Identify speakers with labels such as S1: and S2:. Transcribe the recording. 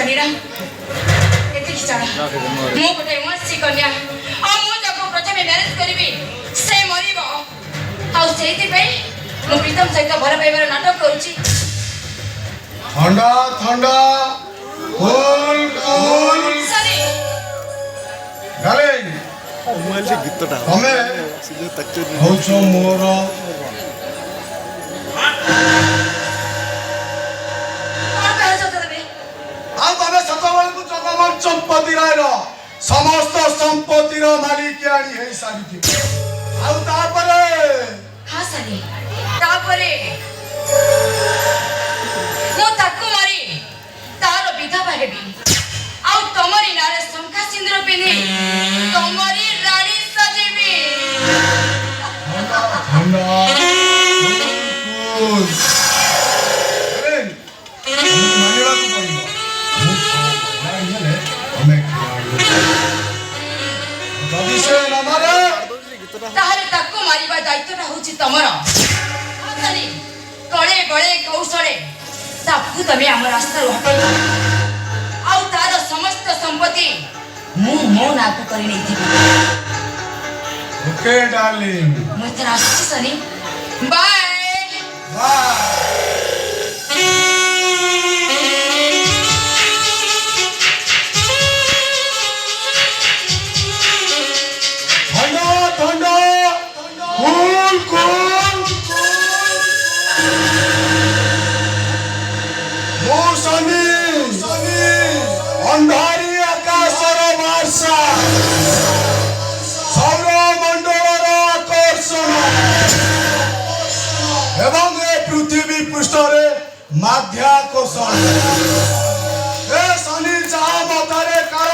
S1: ଜାଣିରା ଏତିକି ଜାଣ ମୁଁ ଗୋଟେ ମସ୍ତି କନ୍ୟା ଆଉ ମୁଁ ଯାକୁ ପ୍ରଥମେ ମ୍ୟାରେଜ କରିବି ସେ ମରିବ ଆଉ ସେଇଥିପାଇଁ ମୁଁ ପ୍ରୀତମ ସହିତ ଭଲ ପାଇବାର ନାଟକ କରୁଛି।
S2: ଥଣ୍ଡା ଥଣ୍ଡା କୁଲ କୁଲ
S1: ସରି
S2: ଡାର୍ଲିଂ
S3: ମୋବାଇଲ ସେ ଗୀତଟା
S2: ତମେ ହଉଛ ମୋର
S1: କଣ କହିଛ ତମେ?
S2: ଆଉ ତମେ ସେତେବେଳକୁ ଜଗମୋହନ ଚମ୍ପତି ରାୟର ସମସ୍ତ ସମ୍ପତ୍ତିର ମାଲିକିଆଣି ହେଇସାରିଥିବ। ଆଉ ତାପରେ
S1: ହଁ ସରି ତାପରେ ମୁଁ ତାକୁ ମାରି ତାର ବିଧବା ହେବି ଆଉ ତମରି ନାଁରେ ଶଙ୍ଖା ସିନ୍ଦୁର ପିନ୍ଧି ତମରି ରାଣୀ ସଜେଇବି।
S2: ଥଣ୍ଡା ଥଣ୍ଡା କୁଲ ମାନିବାକୁ ପଡ଼ିବ। ମୁଁ ହେଲେ ତମେ ଯଦି ସେ ନ ମାରେ
S1: ତାହେଲେ ତାକୁ ମାରିବା ଦାୟିତ୍ୱଟା ହଉଛି ତମର। ହଁ ସରି କଳେ ବଳେ କୌଶଳେ ତାକୁ ତମେ ଆମ ରାସ୍ତାରୁ ହଟାଇବ ଆଉ ତାର ସମସ୍ତ ସମ୍ପତ୍ତି ମୁଁ ମୋ ନାଁକୁ କରି ନେଇଥିବି।
S2: ଓକେ ଡାର୍ଲିଂ
S1: ମୁଁ ଏଥର ଆସୁଛି ସନି ବାଏ।
S2: ବାଏ। ଥଣ୍ଡା ଥଣ୍ଡା କୁଲ କୁଲ ମୁଁ ଶନି ଅନ୍ଧାରୀ ଆକାଶର ବର୍ଷା ସୌରମଣ୍ଡଳର ଆକର୍ଷଣ ଏବଂ ଏ ପୃଥିବୀ ପୃଷ୍ଠରେ ମାଧ୍ୟାକର୍ଷଣ। ଏ ଶନି ଯାହା ମତରେ କାଳ